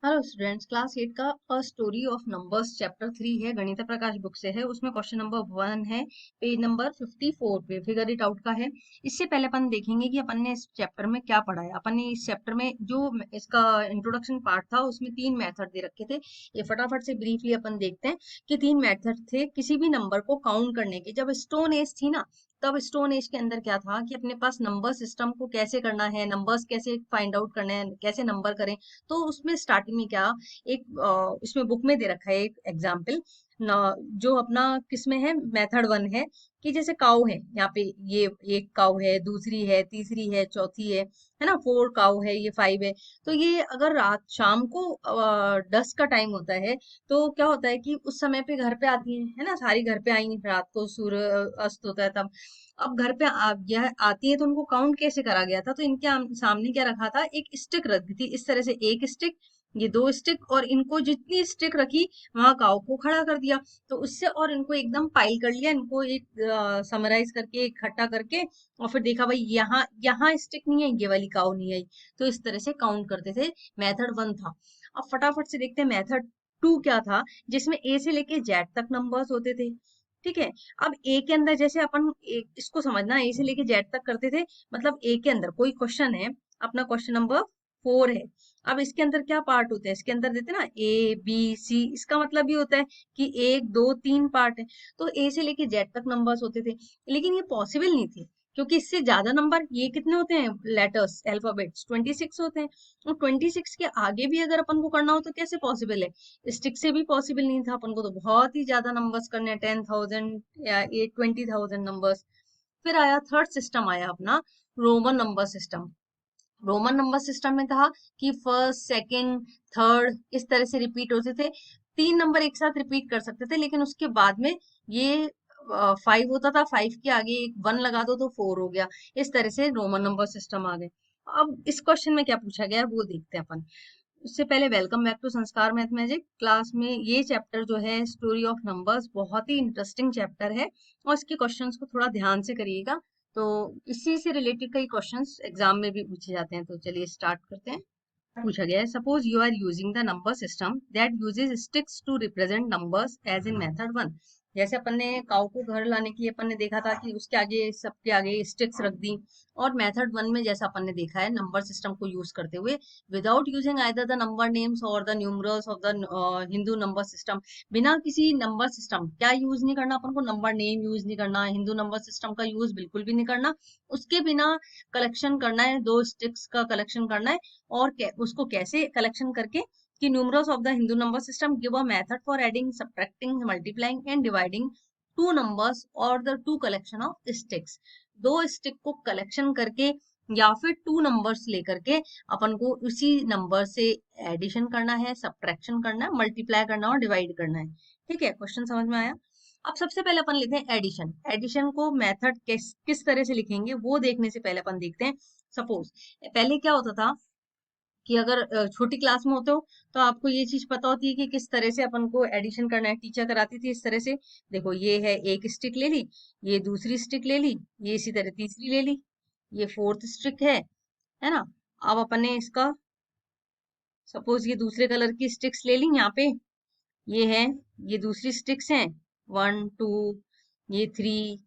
Hello students, class 8 का a story of numbers chapter 3 है, गणित प्रकाश बुक से है। उसमें क्वेश्चन नंबर 1 है, पेज नंबर 54 पे फिगर इट आउट का है। इससे पहले अपन देखेंगे कि अपन ने इस चैप्टर में क्या पढ़ा है। अपन ने इस चैप्टर में जो इसका इंट्रोडक्शन पार्ट था उसमें 3 मेथड दे रखे थे। ये फटाफट से ब्रीफली अपन देखते हैं कि 3 मेथड थे किसी भी नंबर को काउंट करने के। जब स्टोन एज थी ना, तब स्टोन एज के अंदर क्या था कि अपने पास नंबर सिस्टम को कैसे करना है, नंबर्स कैसे फाइंड आउट करने हैं, कैसे नंबर करें। तो उसमें स्टार्टिंग में क्या, एक इसमें बुक में दे रखा है एक एग्जाम्पल ना, जो अपना किसमें है, मेथड 1 है। कि जैसे काऊ है यहाँ पे, ये एक काऊ है, दूसरी है, तीसरी है, चौथी है ना, 4 काऊ है, ये 5 है। तो ये अगर रात शाम को 10 का टाइम होता है, तो क्या होता है कि उस समय पे घर पे आती है ना, सारी घर पे आई रात को, सूर्य अस्त होता है तब। अब घर पे यह आती है तो उनको काउंट कैसे करा गया था, तो इनके सामने क्या रखा था, एक स्टिक रखी थी इस तरह से, एक स्टिक, ये 2 स्टिक, और इनको जितनी स्टिक रखी वहां काऊ को खड़ा कर दिया। तो उससे और इनको एकदम पाइल कर लिया, इनको एक समराइज करके इकट्ठा करके, और फिर देखा भाई यहाँ यहाँ स्टिक नहीं है, ये वाली काऊ नहीं आई। तो इस तरह से काउंट करते थे। मेथड 1 था। अब फटाफट से देखते हैं मेथड 2 क्या था, जिसमें ए से लेके जेड तक नंबर्स होते थे। ठीक है। अब ए के अंदर जैसे अपन इसको समझना, ए से लेके जेड तक करते थे। मतलब ए के अंदर कोई क्वेश्चन है, अपना क्वेश्चन नंबर 4 है। अब इसके अंदर क्या पार्ट होते हैं, इसके अंदर देते हैं ना ए बी सी, इसका मतलब ये होता है कि 1 2 3 पार्ट है। तो ए से लेके जेड तक नंबर्स होते थे, लेकिन ये पॉसिबल नहीं थे, क्योंकि इससे ज्यादा नंबर, ये कितने होते हैं लेटर्स, अल्फाबेट्स 26 होते हैं। और 26 के आगे भी अगर अपन को करना हो तो कैसे पॉसिबल है, स्टिक से भी पॉसिबल नहीं था। अपन को तो बहुत ही ज्यादा नंबर्स करने हैं, 10,000 या 20,000 नंबर्स। फिर आया थर्ड सिस्टम, आया अपना Roman number system. Roman number system में कहा कि फर्स्ट सेकंड थर्ड इस तरह से रिपीट होते थे। 3 नंबर एक साथ रिपीट कर सकते थे, लेकिन उसके बाद में ये 5 होता था, 5 के आगे एक 1 लगा दो तो 4 हो गया। इस तरह से रोमन नंबर सिस्टम आ गए। अब इस क्वेश्चन में क्या पूछा गया है वो देखते हैं अपन। उससे पहले वेलकम बैक टू संस्कार मैथमेटिक क्लास में। ये चैप्टर जो है स्टोरी ऑफ नंबर्स, बहुत ही इंटरेस्टिंग चैप्टर है, और इसके क्वेश्चंस को थोड़ा ध्यान से करिएगा। तो इसी से रिलेटेड कई क्वेश्चंस एग्जाम में भी पूछे जाते हैं। तो चलिए स्टार्ट करते हैं। पूछा गया है, suppose you are using the number system that uses sticks to represent numbers as in method 1। जैसे अपन ने काउ को घर लाने के लिए अपन ने देखा था कि उसके आगे, सबके आगे स्टिक्स रख दी। और मेथड 1 में जैसा अपन ने देखा है नंबर सिस्टम को यूज करते हुए, without using either the number names और the numerals of the Hindu number system. बिना किसी नंबर सिस्टम क्या यूज नहीं करना, अपन को नंबर नेम यूज नहीं करना, हिंदू नंबर सिस्टम का यूज बिल्कुल भी नहीं करना। उसके बिना कलेक्शन करना है, 2 स्टिक्स का कलेक्शन करना है। और उसको कैसे कलेक्शन करके, कि numerals of the Hindu number system give a method for adding, subtracting, multiplying and dividing two numbers और the two collection of sticks. 2 stick को कलेक्शन करके या फिर 2 नंबर्स लेकर के अपन को उसी नंबर से एडिशन करना है, सब्ट्रैक्शन करना है, मल्टीप्लाई करना है और डिवाइड करना है। ठीक है, क्वेश्चन समझ में आया। अब सबसे पहले अपन लेते हैं एडिशन। एडिशन को मेथड किस तरह से लिखेंगे वो देखने से पहले अपन देखते हैं। सपोज पहले क्या होता था कि अगर छोटी क्लास में होते हो तो आपको ये चीज पता होती है कि किस तरह से अपन को एडिशन करना है। टीचर कराती थी इस तरह से, देखो ये है, एक स्टिक ले ली, ये दूसरी स्टिक ले ली, ये इसी तरह तीसरी ले ली, ये फोर्थ स्टिक है ना। अब अपन ने इसका, सपोज ये दूसरे कलर की स्टिक्स ले ली, यहाँ पे ये है, ये दूसरी स्टिक्स हैं, 1 2, ये 3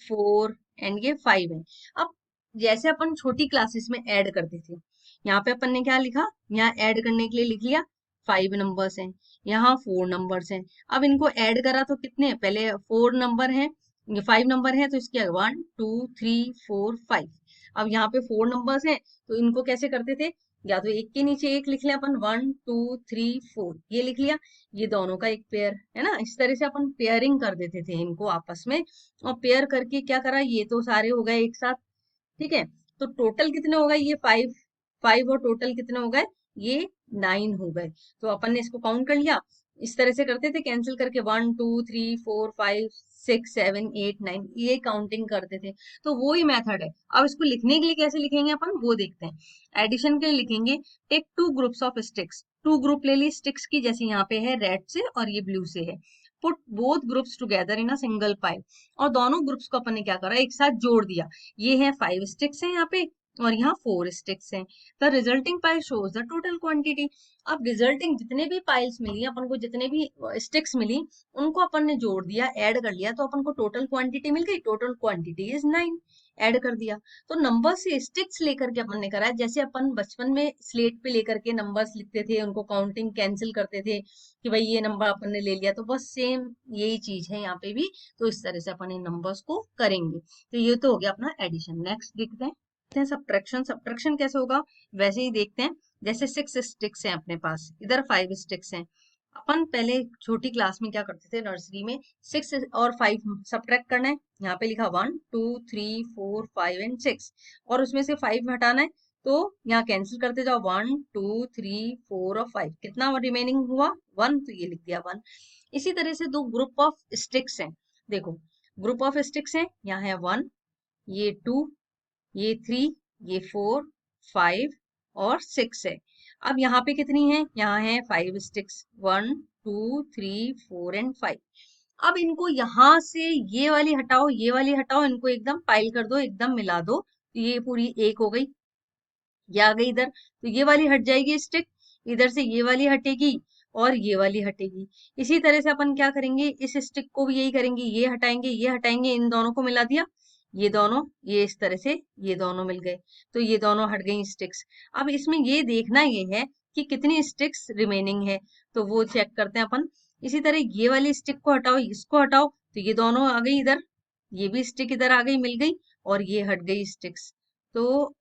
4 एंड ये 5 है। अब जैसे अपन छोटी क्लासेस में ऐड करते थे, यहाँ पे अपन ने क्या लिखा, यहाँ ऐड करने के लिए लिख लिया 5 नंबर्स हैं, यहाँ 4 नंबर्स हैं। अब इनको ऐड करा तो कितने, पहले 4 नंबर हैं, ये 5 नंबर है, तो इसके 1 2 3 4 5। अब यहाँ पे 4 नंबर्स हैं, तो इनको कैसे करते थे, या तो एक के नीचे एक लिख लिया अपन, 1 2 3 4 ये लिख लिया, ये दोनों का एक पेयर है ना। इस तरह से अपन पेयरिंग कर देते थे इनको आपस में। और पेयर करके क्या करा, ये तो सारे हो गए एक साथ। ठीक है, तो टोटल कितने हो गए, ये 5 5, और टोटल कितने हो गए, ये 9 हो गए। तो अपन ने इसको काउंट कर लिया। इस तरह से करते थे कैंसिल करके, 1 2 3 4 5 6 7 8 9, ये काउंटिंग करते थे। तो वो ही मेथड है। अब इसको लिखने के लिए कैसे लिखेंगे अपन वो देखते हैं। एडिशन के लिए लिखेंगे, take 2 groups of sticks. 2 group ले ली स्टिक्स की, जैसे यहाँ पे है रेड से और ये ब्लू से है। Put both groups together in a single pile. और दोनों ग्रुप्स को अपन ने क्या करा, एक साथ जोड़ दिया। ये है 5 स्टिक्स है यहाँ पे, और यहाँ 4 स्टिक्स हैं। The resulting pile shows the total quantity. अब रिजल्टिंग जितने भी पाइल्स मिली, अपन को जितने भी स्टिक्स मिली, उनको अपन ने जोड़ दिया, ऐड कर लिया, तो अपन को टोटल क्वांटिटी मिल गई। टोटल क्वांटिटी इज 9, ऐड कर दिया। तो नंबर से स्टिक्स लेकर के अपन ने करा है, जैसे अपन बचपन में स्लेट पे लेकर के नंबर्स लिखते थे, उनको काउंटिंग कैंसिल करते थे कि भाई ये नंबर अपन ने ले लिया, तो बस सेम यही चीज है यहाँ पे भी। तो इस तरह से अपन इन नंबर्स को करेंगे। तो ये तो हो गया अपना एडिशन। नेक्स्ट देखते हैं सब्ट्रैक्शन। सब्ट्रैक्शन कैसे होगा वैसे ही देखते हैं। जैसे 6 स्टिक्स हैं अपने पास, इधर 5 स्टिक्स हैं। अपन पहले छोटी क्लास में क्या करते थे, नर्सरी में 6 और 5 सब्ट्रैक्ट करना है। यहाँ पे लिखा 1 2 3 4 5 एंड 6, और उसमें से 5 हटाना है, तो यहाँ कैंसिल करते जाओ। 1 2 3 4 और 5, कितना रिमेनिंग हुआ 1, तो ये लिख दिया 1। इसी तरह से दो ग्रुप ऑफ स्टिक्स हैं। देखो ग्रुप ऑफ स्टिक्स हैं, यहाँ है 1, ये 2, ये 3, ये 4 5 और 6 है। अब यहाँ पे कितनी है, यहाँ है 5 स्टिक्स, 1 2 3 4 एंड 5। अब इनको यहाँ से ये वाली हटाओ, ये वाली हटाओ, इनको एकदम पाइल कर दो, एकदम मिला दो, तो ये पूरी एक हो गई। ये आ गई इधर, तो ये वाली हट जाएगी स्टिक, इधर से ये वाली हटेगी और ये वाली हटेगी। इसी तरह से अपन क्या करेंगे, इस स्टिक को भी यही करेंगे, ये हटाएंगे, ये हटाएंगे, इन दोनों को मिला दिया, ये दोनों, ये इस तरह से ये दोनों मिल गए, तो ये दोनों हट गई स्टिक्स। अब इसमें ये देखना ये है कि कितनी स्टिक्स रिमेनिंग है, तो वो चेक करते हैं अपन। इसी तरह ये वाली स्टिक को हटाओ, इसको हटाओ, तो ये दोनों आ गई इधर, ये भी स्टिक इधर आ गई, मिल गई, और ये हट गई स्टिक्स। तो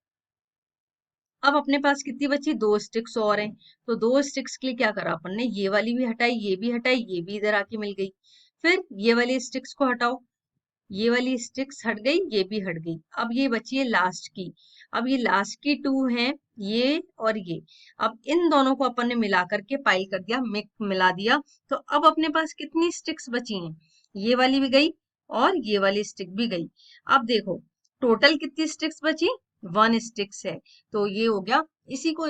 अब अपने पास कितनी बची, 2 स्टिक्स और हैं। तो 2 स्टिक्स के लिए क्या करा अपन ने, ये वाली भी हटाई, ये भी हटाई, ये भी इधर आके मिल गई। फिर ये वाली स्टिक्स को हटाओ, ये वाली स्टिक्स हट गई, ये भी हट गई। अब ये बची है लास्ट की। अब ये लास्ट की 2 हैं, ये और ये। अब इन दोनों को अपन ने मिला करके पाइल कर दिया, मिला दिया। तो अब अपने पास कितनी स्टिक्स बची हैं, ये वाली भी गई और ये वाली स्टिक भी गई। अब देखो टोटल कितनी स्टिक्स बची, 1 स्टिक्स है। तो ये हो गया। इसी को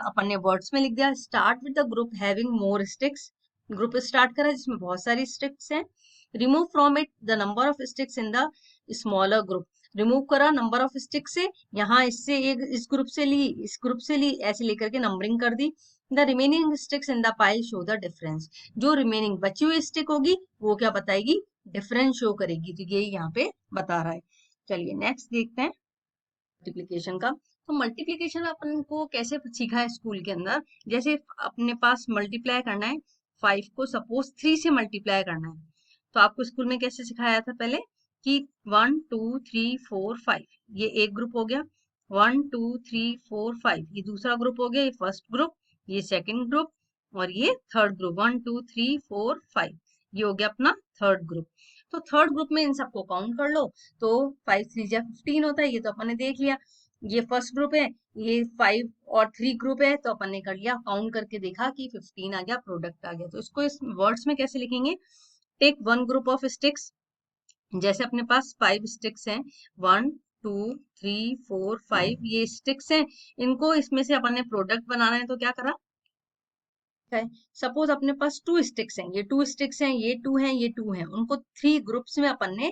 अपन ने वर्ड्स में लिख दिया, start with the group having more sticks. Group start करा जिसमें बहुत सारी स्टिक्स हैं। Remove from it the number of sticks in the smaller group. Remove करा नंबर ऑफ स्टिक से, यहाँ इससे एक, इस ग्रुप से ली, इस ग्रुप से ली, ऐसे लेकर के नंबरिंग कर दी। The remaining sticks in the pile show the difference. जो रिमेनिंग बची हुई स्टिक होगी वो क्या बताएगी, डिफरेंस शो करेगी। तो ये यहाँ पे बता रहा है। चलिए नेक्स्ट देखते हैं मल्टीप्लीकेशन का। तो मल्टीप्लीकेशन अपन को कैसे सीखा है स्कूल के अंदर, जैसे अपने पास मल्टीप्लाई करना है, 5 को सपोज 3 से मल्टीप्लाई करना है, तो आपको स्कूल में कैसे सिखाया था पहले कि 1 2 3 4 5, ये एक ग्रुप हो गया। 1 2 3 4 5 ये दूसरा ग्रुप हो गया, ये फर्स्ट ग्रुप, ये सेकंड ग्रुप, और ये थर्ड ग्रुप। 1 2 3 4 5 ये हो गया अपना थर्ड ग्रुप। तो थर्ड ग्रुप में इन सबको काउंट कर लो, तो 5 3 जा 15 होता है, ये तो अपन ने देख लिया। ये फर्स्ट ग्रुप है, ये 5 और 3 ग्रुप है, तो अपन ने कर लिया, काउंट करके देखा कि 15 आ गया, प्रोडक्ट आ गया। तो इसको इस वर्ड्स में कैसे लिखेंगे, टेक 1 ग्रुप ऑफ स्टिक्स। जैसे अपने पास 5 स्टिक्स हैं, 1 2 3 4 5 ये स्टिक्स हैं, इनको इसमें से अपन ने प्रोडक्ट बनाना है, तो क्या करा है, सपोज अपने पास 2 स्टिक्स हैं, ये 2 स्टिक्स हैं, ये 2 हैं, ये 2 हैं, उनको 3 ग्रुप्स में अपन ने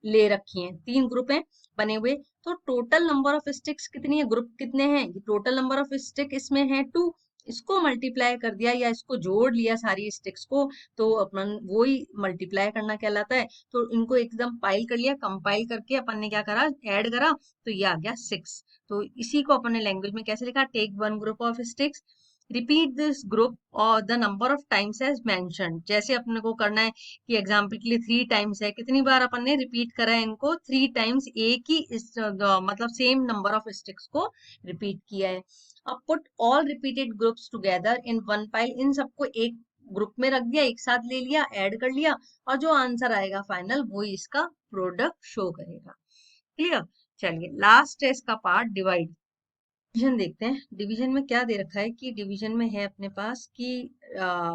ले रखी हैं, 3 ग्रुप हैं बने हुए। तो टोटल नंबर ऑफ स्टिक्स कितनी है, ग्रुप कितने हैं, टोटल नंबर ऑफ स्टिक इसमें है 2। इसको मल्टीप्लाई कर दिया या इसको जोड़ लिया सारी स्टिक्स को, तो अपन वो ही मल्टीप्लाई करना कहलाता है। तो इनको एकदम पाइल कर लिया, कंपाइल करके अपन ने क्या करा, ऐड करा, तो ये आ गया 6। तो इसी को अपन ने लैंग्वेज में कैसे लिखा, take 1 group of sticks, repeat this group और the number of times as mentioned. जैसे अपने को करना है कि एग्जाम्पल के लिए 3 टाइम्स है, कितनी बार अपन ने रिपीट करा है इनको, 3 टाइम्स एक ही मतलब सेम नंबर ऑफ स्टिक्स को रिपीट किया है। अब put all repeated groups together in one pile, इन सबको एक ग्रुप में रख दिया, एक साथ ले लिया, ऐड कर लिया, और जो आंसर आएगा फाइनल वो ही इसका प्रोडक्ट शो करेगा। क्लियर। चलिए लास्ट है इसका पार्ट, डिवाइड। डिवीजन देखते हैं। डिवीजन में क्या दे रखा है कि डिवीजन में है अपने पास कि आ,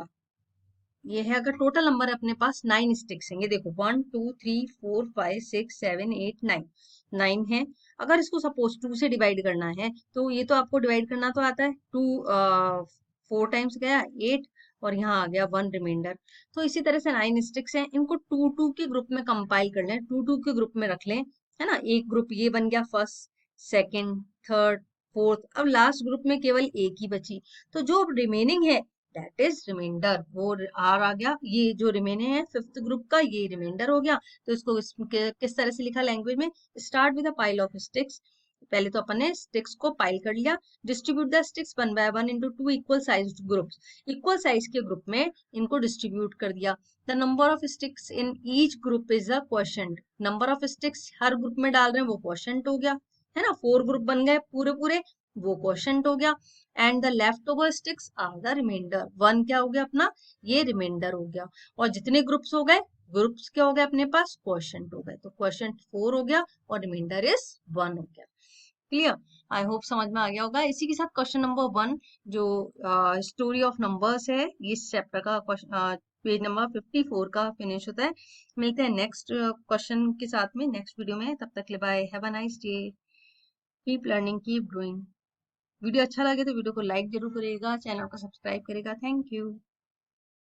ये है, अगर टोटल नंबर है अपने पास 9 स्टिक्स हैं, ये देखो 1 2 3 4 5 6 7 8 9, 9 है। अगर इसको सपोज 2 से डिवाइड करना है, तो ये तो आपको डिवाइड करना तो आता है, 2 4 टाइम्स गया 8, और यहाँ आ गया 1 रिमाइंडर। तो इसी तरह से 9 स्टिक्स हैं, इनको 2 2 के ग्रुप में कंपाइल कर लें, 2 2 के ग्रुप में रख लें, है ना। एक ग्रुप ये बन गया फर्स्ट, सेकंड, थर्ड, फोर्थ। अब लास्ट ग्रुप में केवल एक ही बची, तो जो रिमेनिंग है दैट इज रिमाइंडर, वो आर आ गया। ये जो रिमेनिंग है फिफ्थ ग्रुप का, ये रिमाइंडर हो गया। तो इसको किस तरह से लिखा लैंग्वेज में, start with a pile of sticks. पहले तो अपन ने स्टिक्स को पाइल कर लिया, distribute the sticks one by one into two equal sized groups, equal size के ग्रुप में इनको डिस्ट्रीब्यूट कर दिया। The number of sticks in each group is a quotient, number of sticks her group में डाल रहे हैं वो क्वोशंट हो गया, है ना। 4 ग्रुप बन गए पूरे पूरे, वो क्वोशंट हो गया। And the left over sticks are the remainder, 1 क्या हो गया अपना, ये रिमाइंडर हो गया। और जितने ग्रुप्स हो गए, ग्रुप्स क्या हो गए अपने पास, क्वोशंट हो गए, तो क्वोशंट 4 हो गया और रिमाइंडर इज 1 हो गया। क्लियर, आई होप समझ में आ गया होगा। इसी के साथ क्वेश्चन नंबर 1 जो स्टोरी ऑफ नंबर्स है, इस चैप्टर का पेज नंबर 54 का फिनिश होता है। मिलते हैं नेक्स्ट क्वेश्चन के साथ में नेक्स्ट वीडियो में, तब तक के लिए bye, have a nice day, keep learning, keep growing. Video अच्छा लगे तो वीडियो को लाइक जरूर करिएगा, चैनल को सब्सक्राइब करिएगा। Thank you.